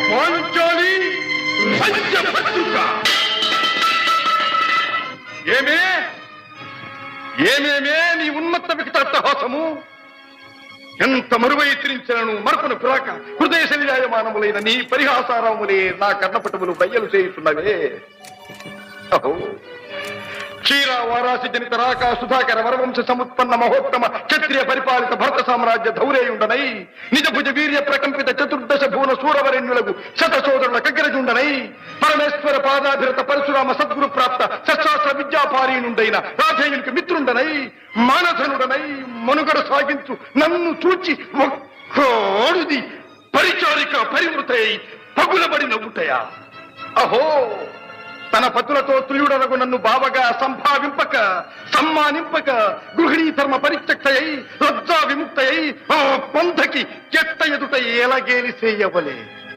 పాంచాలి పంచభద్రుక. ఏమేమే నీ ఉన్మత్త వికటాట్టహాసము! ఎంత మరువై తిరించను మరపున పురాక హృదయ శరీరాయమానములైన నీ పరిహాసారములే నా కర్ణపటములు బయ్యలు చేయుతున్నవే. అహో, క్షీర వారాసి జనిత రాక సుధాకర వరవంశ సముత్పన్న మహోత్తమ క్షత్రియ పరిపాలిత భరత సామ్రాజ్య ధౌరేయుండనై నిజ భుజ వీర్య ప్రకంపిత చతుర్దశ భువన సూరవరెణ్యులకు శత సోదరుల కగ్గరజుండనై పరమేశ్వర పాదాభిరత పరశురామ సద్గురు ప్రాప్త శస్త్రాస్త్ర విద్యాపారీనుండైన రాధేయునికి మిత్రుండనై మానధనుడనై మనుగడ సాగించు నన్ను చూచి ఒక్కోడుది పరిచారిక పరివృతై పగులబడి నవ్వుటయా? అహో, తన పతులతో తుల్యుడనగు నన్ను బావగా సంభావింపక సమ్మానింపక గృహిణీ ధర్మ పరిత్యక్తయై లజ్జా విముక్తయై ఆ పంధకి చెత్త ఎదుట ఎలగేలి చేయవలే.